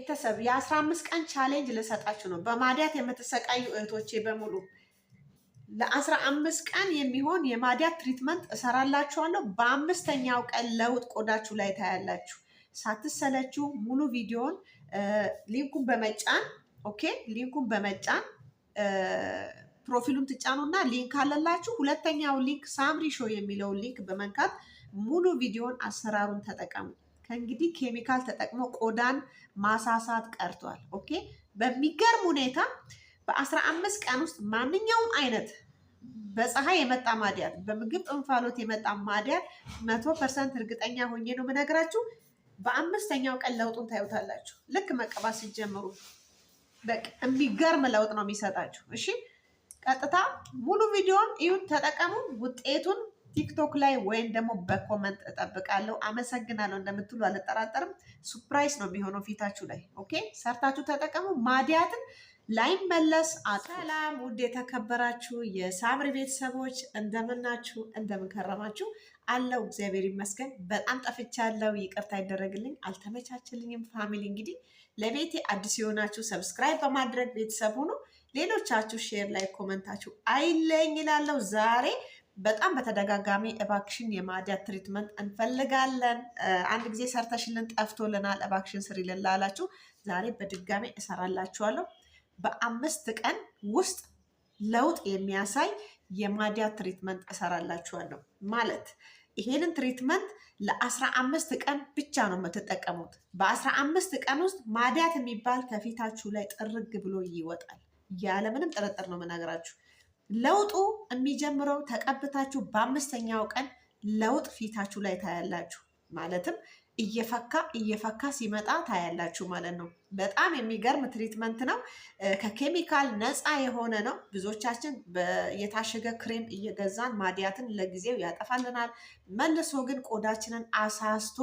ቤተሰብ የ15 ቀን ቻሌንጅ ልሰጣችሁ ነው። በማዲያት የምትሰቃዩ እህቶቼ በሙሉ ለ15 ቀን የሚሆን የማዲያት ትሪትመንት እሰራላችኋለሁ። በአምስተኛው ቀን ለውጥ ቆዳችሁ ላይ ታያላችሁ። ሳትሰለችሁ ሙሉ ቪዲዮን ሊንኩን በመጫን ኦኬ፣ ሊንኩን በመጫን ፕሮፊሉን ትጫኑና ሊንክ አለላችሁ። ሁለተኛው ሊንክ ሳምሪ ሾው የሚለውን ሊንክ በመንካት ሙሉ ቪዲዮን አሰራሩን ተጠቀሙ። ከእንግዲህ ኬሚካል ተጠቅሞ ቆዳን ማሳሳት ቀርቷል። ኦኬ፣ በሚገርም ሁኔታ በ15 ቀን ውስጥ ማንኛውም አይነት በፀሐይ የመጣ ማዲያት፣ በምግብ እንፋሎት የመጣ ማዲያት 100% እርግጠኛ ሆኜ ነው የምነግራችሁ። በአምስተኛው ቀን ለውጡን ታዩታላችሁ። ልክ መቀባት ሲጀምሩ በቃ የሚገርም ለውጥ ነው የሚሰጣችሁ። እሺ፣ ቀጥታ ሙሉ ቪዲዮን እዩት፣ ተጠቀሙ። ውጤቱን ቲክቶክ ላይ ወይም ደግሞ በኮመንት እጠብቃለሁ። አመሰግናለሁ እንደምትሉ አልጠራጠርም። ሱፕራይዝ ነው የሚሆነው ፊታችሁ ላይ። ኦኬ፣ ሰርታችሁ ተጠቀሙ። ማዲያትን ላይመለስ። ሰላም ውድ የተከበራችሁ የሳምሪ ቤተሰቦች እንደምናችሁ፣ እንደምንከረማችሁ አለው። እግዚአብሔር ይመስገን። በጣም ጠፍቻለሁ፣ ይቅርታ ይደረግልኝ፣ አልተመቻችልኝም። ፋሚሊ እንግዲህ ለቤቴ አዲስ የሆናችሁ ሰብስክራይብ በማድረግ ቤተሰብ ሁኑ። ሌሎቻችሁ ሼር ላይ ኮመንታችሁ አይለኝ ይላለሁ። ዛሬ በጣም በተደጋጋሚ እባክሽን የማዲያት ትሪትመንት እንፈልጋለን፣ አንድ ጊዜ ሰርተሽልን ጠፍቶልናል፣ እባክሽን ስሪልን ላላችሁ ዛሬ በድጋሚ እሰራላችኋለሁ። በ5 ቀን ውስጥ ለውጥ የሚያሳይ የማዲያት ትሪትመንት እሰራላችኋለሁ። ማለት ይሄንን ትሪትመንት ለ15 ቀን ብቻ ነው የምትጠቀሙት። በ15 ቀን ውስጥ ማዲያት የሚባል ከፊታችሁ ላይ ጥርግ ብሎ ይወጣል። ያለምንም ጥርጥር ነው የምነግራችሁ። ለውጡ የሚጀምረው ተቀብታችሁ በአምስተኛው ቀን ለውጥ ፊታችሁ ላይ ታያላችሁ። ማለትም እየፈካ ሲመጣ ታያላችሁ ማለት ነው። በጣም የሚገርም ትሪትመንት ነው። ከኬሚካል ነፃ የሆነ ነው። ብዙዎቻችን የታሸገ ክሬም እየገዛን ማዲያትን ለጊዜው ያጠፋልናል። መልሶ ግን ቆዳችንን አሳስቶ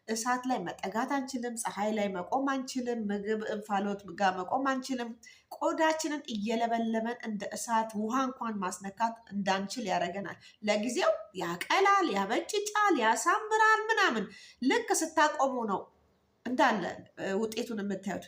እሳት ላይ መጠጋት አንችልም። ፀሐይ ላይ መቆም አንችልም። ምግብ እንፋሎት ጋር መቆም አንችልም። ቆዳችንን እየለበለበን እንደ እሳት ውሃ እንኳን ማስነካት እንዳንችል ያደርገናል። ለጊዜው ያቀላል፣ ያበጭጫል፣ ያሳምራል ምናምን። ልክ ስታቆሙ ነው እንዳለ ውጤቱን የምታዩት።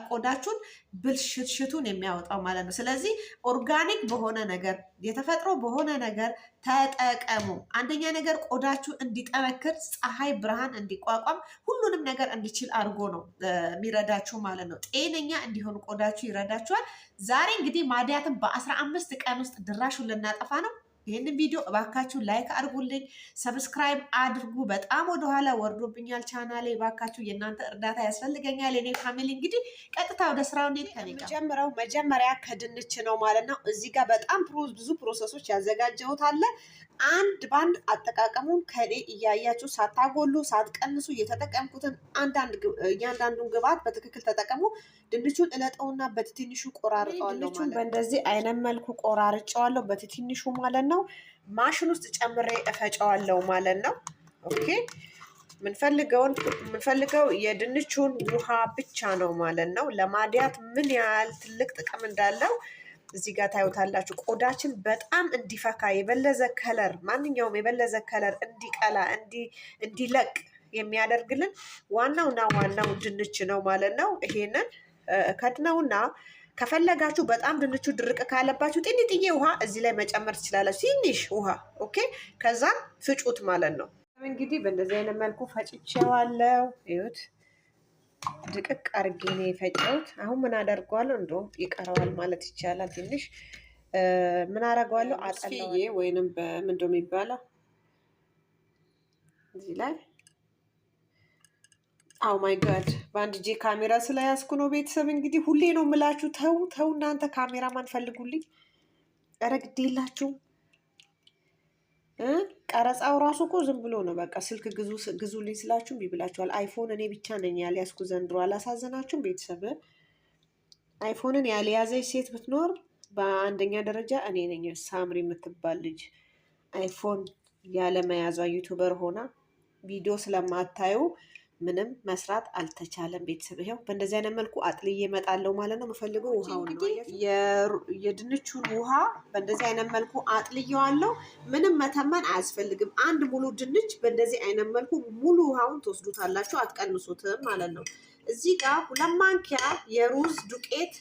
ቆዳችሁን ብልሽትሽቱን የሚያወጣው ማለት ነው። ስለዚህ ኦርጋኒክ በሆነ ነገር፣ የተፈጥሮ በሆነ ነገር ተጠቀሙ። አንደኛ ነገር ቆዳችሁ እንዲጠነክር፣ ፀሐይ ብርሃን እንዲቋቋም፣ ሁሉንም ነገር እንዲችል አድርጎ ነው የሚረዳችሁ ማለት ነው። ጤነኛ እንዲሆኑ ቆዳችሁ ይረዳችኋል። ዛሬ እንግዲህ ማዲያትን በ15 ቀን ውስጥ ድራሹን ልናጠፋ ነው። ይህንን ቪዲዮ እባካችሁ ላይክ አድርጉልኝ፣ ሰብስክራይብ አድርጉ። በጣም ወደኋላ ወርዶብኛል ቻናሌ። እባካችሁ የእናንተ እርዳታ ያስፈልገኛል። የኔ ፋሚሊ እንግዲህ ቀጥታ ወደ ስራው እንሂድ። ከሚጀምረው መጀመሪያ ከድንች ነው ማለት ነው። እዚህ ጋር በጣም ብዙ ፕሮሰሶች ያዘጋጀሁት አለ። አንድ ባንድ አጠቃቀሙን ከኔ እያያችሁ ሳታጎሉ ሳትቀንሱ የተጠቀምኩትን እያንዳንዱን ግብዓት በትክክል ተጠቀሙ። ድንቹን እለጠውና በትንሹ ቆራርጠዋለሁ ማለት ነው። በእንደዚህ አይነት መልኩ ቆራርጨዋለሁ በትንሹ ማለት ነው። ማሽን ውስጥ ጨምሬ እፈጨዋለሁ ማለት ነው። ኦኬ፣ የምንፈልገው የድንቹን ውሃ ብቻ ነው ማለት ነው። ለማዲያት ምን ያህል ትልቅ ጥቅም እንዳለው እዚህ ጋር ታዩታላችሁ። ቆዳችን በጣም እንዲፈካ የበለዘ ከለር፣ ማንኛውም የበለዘ ከለር እንዲቀላ እንዲለቅ የሚያደርግልን ዋናውና ዋናው ድንች ነው ማለት ነው። ይሄንን ከድነውና ከፈለጋችሁ በጣም ድንቹ ድርቅ ካለባችሁ ጥንጥዬ ውሃ እዚህ ላይ መጨመር ትችላላችሁ። ትንሽ ውሃ ኦኬ። ከዛም ፍጩት ማለት ነው። እንግዲህ በእንደዚህ አይነት መልኩ ፈጭቼዋለሁ። ይኸውት ድቅቅ አድርጌ ነው የፈጨሁት። አሁን ምን አደርገዋለሁ? እንደውም ይቀረዋል ማለት ይቻላል። ትንሽ ምን አደርገዋለሁ? አጠላዬ ወይንም በምንድን ነው የሚባለው እዚህ ላይ አው ማይ ጋድ በአንድ እጄ ካሜራ ስለያዝኩ ነው ቤተሰብ። እንግዲህ ሁሌ ነው የምላችሁ፣ ተው እናንተ ካሜራማን ፈልጉልኝ። ኧረ ግድ የላችሁም። ቀረጻው ራሱ እኮ ዝም ብሎ ነው። በቃ ስልክ ግዙልኝ ስላችሁም ይብላችኋል። አይፎን እኔ ብቻ ነኝ ያልያዝኩ ዘንድሮ። አላሳዘናችሁም ቤተሰብ? አይፎንን ያልያዘች ሴት ብትኖር በአንደኛ ደረጃ እኔ ነኝ። ሳምሪ የምትባል ልጅ አይፎን ያለመያዟ ዩቱበር ሆና ቪዲዮ ስለማታዩ ምንም መስራት አልተቻለም ቤተሰብ። ይኸው በእንደዚህ አይነት መልኩ አጥልዬ እመጣለሁ ማለት ነው። የምፈልገው ውሃውን ነው። የድንቹን ውሃ በእንደዚህ አይነት መልኩ አጥልዬዋለሁ። ምንም መተመን አያስፈልግም። አንድ ሙሉ ድንች በእንደዚህ አይነት መልኩ ሙሉ ውሃውን ትወስዱታላችሁ፣ አትቀንሱትም ማለት ነው። እዚህ ጋር 2 ማንኪያ የሩዝ ዱቄት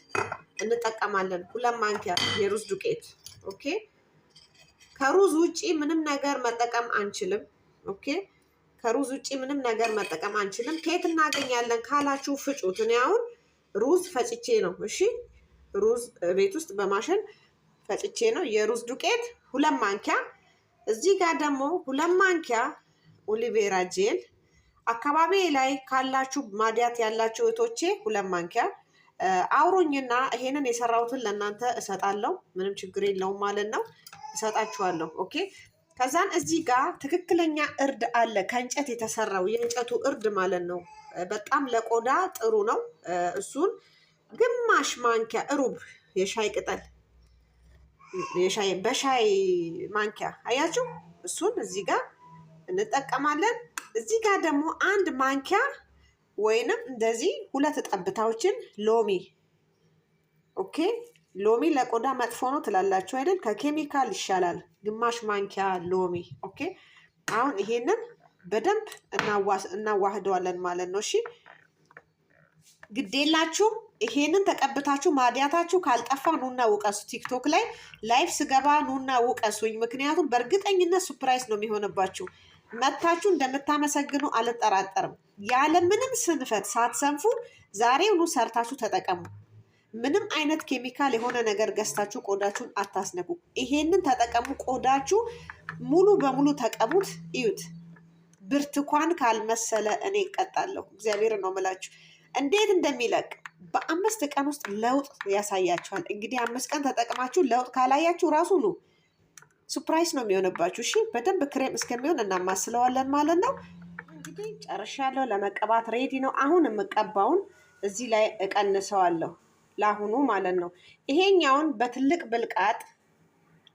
እንጠቀማለን። 2 ማንኪያ የሩዝ ዱቄት። ኦኬ። ከሩዝ ውጪ ምንም ነገር መጠቀም አንችልም። ኦኬ። ከሩዝ ውጪ ምንም ነገር መጠቀም አንችልም። ከየት እናገኛለን ካላችሁ ፍጩት። እኔ አሁን ሩዝ ፈጭቼ ነው። እሺ፣ ሩዝ ቤት ውስጥ በማሽን ፈጭቼ ነው። የሩዝ ዱቄት 2 ማንኪያ። እዚህ ጋር ደግሞ 2 ማንኪያ ኦሊቬራ ጄል። አካባቢ ላይ ካላችሁ ማዲያት ያላችሁ እህቶቼ 2 ማንኪያ አውሮኝና ይሄንን የሰራሁትን ለእናንተ እሰጣለሁ። ምንም ችግር የለውም ማለት ነው፣ እሰጣችኋለሁ። ኦኬ። ከዛን እዚህ ጋር ትክክለኛ እርድ አለ፣ ከእንጨት የተሰራው የእንጨቱ እርድ ማለት ነው። በጣም ለቆዳ ጥሩ ነው። እሱን ግማሽ ማንኪያ ሩብ የሻይ ቅጠል በሻይ ማንኪያ አያችሁ፣ እሱን እዚህ ጋር እንጠቀማለን። እዚህ ጋር ደግሞ 1 ማንኪያ ወይንም እንደዚህ 2 ጠብታዎችን ሎሚ። ኦኬ። ሎሚ ለቆዳ መጥፎ ነው ትላላችሁ አይደል? ከኬሚካል ይሻላል። ግማሽ ማንኪያ ሎሚ። ኦኬ። አሁን ይሄንን በደንብ እናዋህደዋለን ማለት ነው። እሺ፣ ግዴላችሁም ይሄንን ተቀብታችሁ ማዲያታችሁ ካልጠፋ ኑና ውቀሱ። ቲክቶክ ላይ ላይቭ ስገባ ኑና ውቀሱኝ። ምክንያቱም በእርግጠኝነት ሱፕራይዝ ነው የሚሆንባችሁ። መታችሁ እንደምታመሰግኑ አልጠራጠርም። ያለ ምንም ስንፈት ሳትሰንፉ ዛሬውኑ ሰርታችሁ ተጠቀሙ። ምንም አይነት ኬሚካል የሆነ ነገር ገዝታችሁ ቆዳችሁን አታስነኩ። ይሄንን ተጠቀሙ። ቆዳችሁ ሙሉ በሙሉ ተቀቡት። እዩት። ብርቱካን ካልመሰለ እኔ እቀጣለሁ። እግዚአብሔር ነው የምላችሁ እንዴት እንደሚለቅ በ5 ቀን ውስጥ ለውጥ ያሳያችኋል። እንግዲህ 5 ቀን ተጠቅማችሁ ለውጥ ካላያችሁ ራሱ ነው ሱፕራይዝ ነው የሚሆንባችሁ። እሺ፣ በደንብ ክሬም እስከሚሆን እናማስለዋለን ማለት ነው። እንግዲህ ጨርሻለሁ። ለመቀባት ሬዲ ነው። አሁን የምቀባውን እዚህ ላይ እቀንሰዋለሁ ለአሁኑ ማለት ነው። ይሄኛውን በትልቅ ብልቃጥ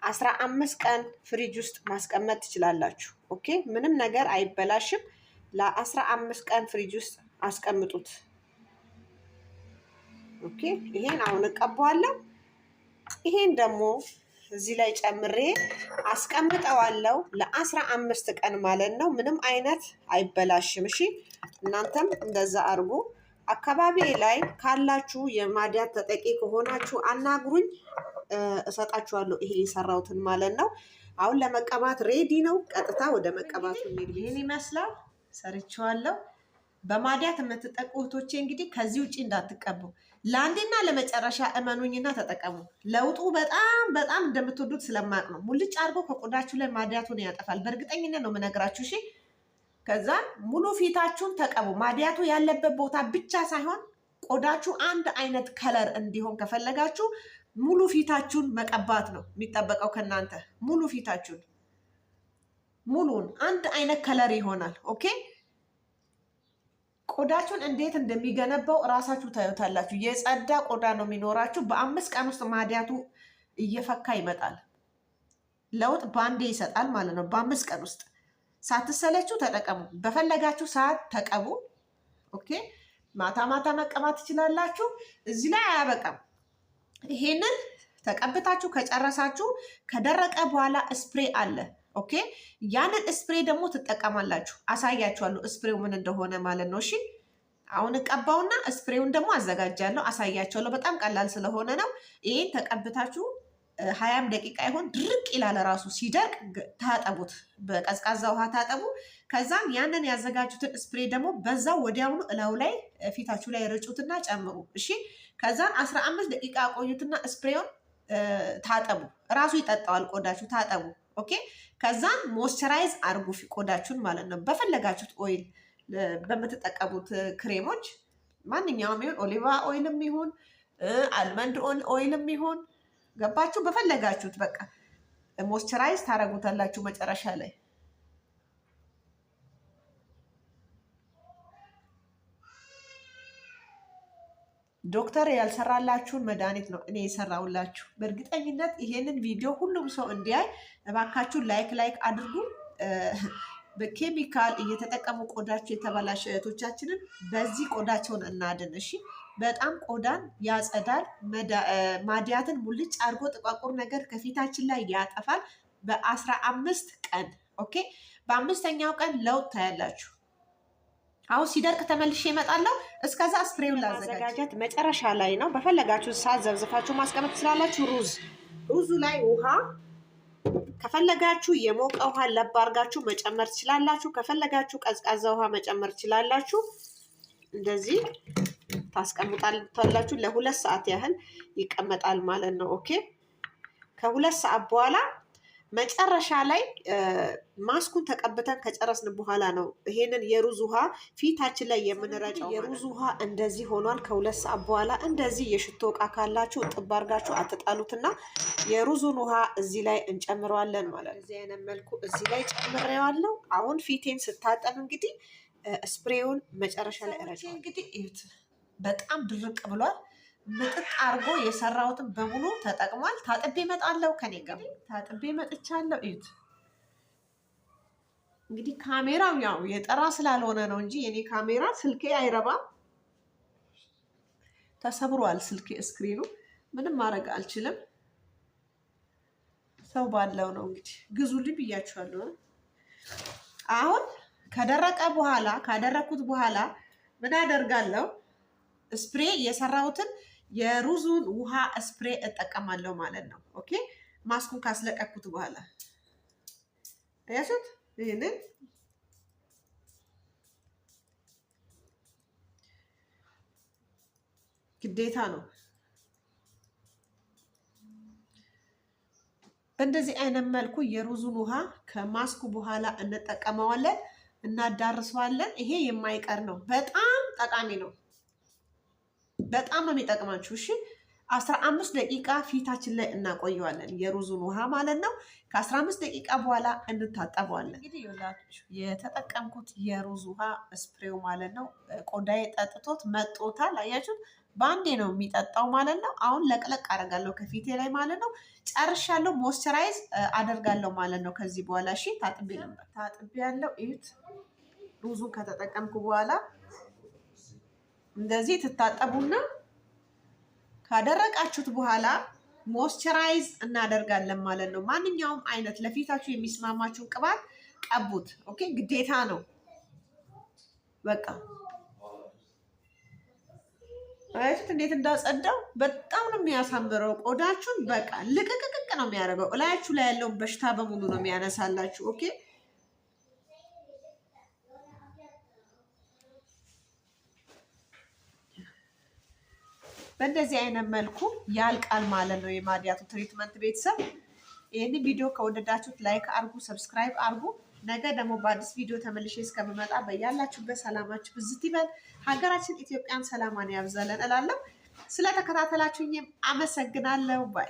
15 ቀን ፍሪጅ ውስጥ ማስቀመጥ ትችላላችሁ። ኦኬ፣ ምንም ነገር አይበላሽም። ለ15 ቀን ፍሪጅ ውስጥ አስቀምጡት። ኦኬ፣ ይሄን አሁን እቀባዋለሁ። ይሄን ደግሞ እዚህ ላይ ጨምሬ አስቀምጠዋለሁ ለ15 ቀን ማለት ነው። ምንም አይነት አይበላሽም። እሺ፣ እናንተም እንደዛ አድርጉ። አካባቢ ላይ ካላችሁ የማዲያት ተጠቂ ከሆናችሁ አናግሩኝ፣ እሰጣችኋለሁ ይሄ የሰራሁትን ማለት ነው። አሁን ለመቀባት ሬዲ ነው። ቀጥታ ወደ መቀባቱ ይሄን ይመስላል። ሰርቼዋለሁ። በማዲያት የምትጠቁ እህቶቼ እንግዲህ ከዚህ ውጪ እንዳትቀቡ። ለአንዴና ለመጨረሻ እመኑኝና ተጠቀሙ። ለውጡ በጣም በጣም እንደምትወዱት ስለማቅ ነው። ሙልጭ አድርጎ ከቆዳችሁ ላይ ማዲያቱን ያጠፋል። በእርግጠኝነት ነው የምነግራችሁ። እሺ፣ ከዛ ሙሉ ፊታችሁን ተቀቡ። ማዲያቱ ያለበት ቦታ ብቻ ሳይሆን ቆዳችሁ አንድ አይነት ከለር እንዲሆን ከፈለጋችሁ ሙሉ ፊታችሁን መቀባት ነው የሚጠበቀው ከእናንተ። ሙሉ ፊታችሁን ሙሉን አንድ አይነት ከለር ይሆናል። ኦኬ። ቆዳችሁን እንዴት እንደሚገነባው እራሳችሁ ታዩታላችሁ። የጸዳ ቆዳ ነው የሚኖራችሁ። በ5 ቀን ውስጥ ማዲያቱ እየፈካ ይመጣል። ለውጥ ባንዴ ይሰጣል ማለት ነው። በ5 ቀን ውስጥ ሳትሰለችሁ ተጠቀሙ። በፈለጋችሁ ሰዓት ተቀቡ። ኦኬ። ማታ ማታ መቀባት ትችላላችሁ። እዚህ ላይ አያበቃም። ይሄንን ተቀብታችሁ ከጨረሳችሁ ከደረቀ በኋላ ስፕሬ አለ። ኦኬ። ያንን ስፕሬ ደግሞ ትጠቀማላችሁ። አሳያችኋለሁ ስፕሬው ምን እንደሆነ ማለት ነው። እሺ፣ አሁን እቀባውና ስፕሬውን ደግሞ አዘጋጃለሁ፣ አሳያችኋለሁ። በጣም ቀላል ስለሆነ ነው። ይሄን ተቀብታችሁ 20 ደቂቃ ይሆን ድርቅ ይላል። ራሱ ሲደርቅ ታጠቡት፣ በቀዝቃዛ ውሃ ታጠቡ። ከዛም ያንን ያዘጋጁትን ስፕሬ ደግሞ በዛው ወዲያውኑ እላው ላይ ፊታችሁ ላይ ርጩትና ጨምሩ። እሺ፣ ከዛም 15 ደቂቃ ቆዩትና ስፕሬውን ታጠቡ። ራሱ ይጠጣዋል ቆዳችሁ። ታጠቡ። ኦኬ። ከዛም ሞይስቸራይዝ አድርጉ ቆዳችሁን ማለት ነው። በፈለጋችሁት ኦይል በምትጠቀሙት ክሬሞች ማንኛውም ይሁን ኦሊቫ ኦይልም ይሁን አልመንድ ኦይልም ይሁን ገባችሁ፣ በፈለጋችሁት በቃ ሞይስቸራይዝ ታደርጉታላችሁ መጨረሻ ላይ። ዶክተር ያልሰራላችሁን መድኃኒት ነው እኔ የሰራሁላችሁ። በእርግጠኝነት ይሄንን ቪዲዮ ሁሉም ሰው እንዲያይ እባካችሁ ላይክ አድርጉ። በኬሚካል እየተጠቀሙ ቆዳቸው የተበላሸ እህቶቻችንን በዚህ ቆዳቸውን እናድን። እሺ፣ በጣም ቆዳን ያጸዳል። ማዲያትን ሙልጭ አድርጎ ጥቋቁር ነገር ከፊታችን ላይ ያጠፋል። በ15 ቀን ኦኬ። በ5ኛው ቀን ለውጥ ታያላችሁ። አሁን ሲደርቅ ተመልሼ እመጣለሁ። እስከዛ ስፕሬውን ላዘጋጀት መጨረሻ ላይ ነው። በፈለጋችሁ ሰዓት ዘብዝፋችሁ ማስቀመጥ ትችላላችሁ። ሩዙ ላይ ውሃ ከፈለጋችሁ የሞቀ ውሃ ለብ አድርጋችሁ መጨመር ትችላላችሁ። ከፈለጋችሁ ቀዝቃዛ ውሃ መጨመር ትችላላችሁ። እንደዚህ ታስቀምጣላችሁ። ለ2 ሰዓት ያህል ይቀመጣል ማለት ነው። ኦኬ። ከ2 ሰዓት በኋላ መጨረሻ ላይ ማስኩን ተቀብተን ከጨረስን በኋላ ነው ይሄንን የሩዝ ውሃ ፊታችን ላይ የምንረጨው። የሩዝ ውሃ እንደዚህ ሆኗል። ከ2 ሰዓት በኋላ እንደዚህ የሽቶ እቃ ካላችሁ ጥብ አድርጋችሁ አትጣሉትና የሩዙን ውሃ እዚህ ላይ እንጨምረዋለን ማለት ነው። እዚህ አይነት መልኩ እዚህ ላይ ጨምሬዋለሁ። አሁን ፊቴን ስታጠብ እንግዲህ ስፕሬውን መጨረሻ ላይ እረጨዋለሁ። እንግዲህ እዩት፣ በጣም ድርቅ ብሏል። ምጥጥ አርጎ የሰራሁትን በሙሉ ተጠቅሟል። ታጥቤ እመጣለሁ። ከኔ ጋር ታጥቤ መጥቻለሁ። እዩት እንግዲህ ካሜራው ያው የጠራ ስላልሆነ ነው እንጂ የኔ ካሜራ ስልኬ አይረባም። ተሰብሯል ስልኬ ስክሪኑ። ምንም ማድረግ አልችልም። ሰው ባለው ነው እንግዲህ ግዙልኝ ብያችኋለሁ። አሁን ከደረቀ በኋላ ካደረኩት በኋላ ምን አደርጋለሁ? ስፕሬ የሰራሁትን የሩዙን ውሃ ስፕሬ እጠቀማለሁ ማለት ነው። ኦኬ። ማስኩን ካስለቀኩት በኋላ አያችሁት? ይሄንን ግዴታ ነው። በእንደዚህ አይነት መልኩ የሩዙን ውሃ ከማስኩ በኋላ እንጠቀመዋለን፣ እናዳርሰዋለን። ይሄ የማይቀር ነው። በጣም ጠቃሚ ነው። በጣም ነው የሚጠቅማችሁ። እሺ 15 ደቂቃ ፊታችን ላይ እናቆየዋለን፣ የሩዙን ውሃ ማለት ነው። ከ15 ደቂቃ በኋላ እንታጠበዋለን። እንግዲህ ይኸውላችሁ የተጠቀምኩት የሩዝ ውሃ ስፕሬው ማለት ነው። ቆዳዬ ጠጥቶት መጦታል። አያችሁት? በአንዴ ነው የሚጠጣው ማለት ነው። አሁን ለቅለቅ አደርጋለሁ ከፊቴ ላይ ማለት ነው። ጨርሻለሁ። ሞይስቸራይዝ አደርጋለሁ ማለት ነው ከዚህ በኋላ። እሺ ታጥቤ ነበር፣ ታጥቤ ያለው እዩት። ሩዙን ከተጠቀምኩ በኋላ እንደዚህ ትታጠቡና ካደረቃችሁት በኋላ ሞይስቸራይዝ እናደርጋለን ማለት ነው። ማንኛውም አይነት ለፊታችሁ የሚስማማችሁን ቅባት ቀቡት። ኦኬ፣ ግዴታ ነው። በቃ አይት እንዴት እንዳጸዳው በጣም ነው የሚያሳምረው። ቆዳችሁን በቃ ልቅቅቅቅ ነው የሚያደርገው። እላያችሁ ላይ ያለውን በሽታ በሙሉ ነው የሚያነሳላችሁ። ኦኬ፣ በእንደዚህ አይነት መልኩ ያልቃል ማለት ነው የማዲያቱ ትሪትመንት። ቤተሰብ ይህንን ቪዲዮ ከወደዳችሁት ላይክ አርጉ፣ ሰብስክራይብ አርጉ። ነገ ደግሞ በአዲስ ቪዲዮ ተመልሼ እስከምመጣ በያላችሁበት ሰላማችሁ ብዝት ይበል። ሀገራችን ኢትዮጵያን ሰላማን ያብዛለን እላለሁ። ስለተከታተላችሁኝም አመሰግናለሁ። ባይ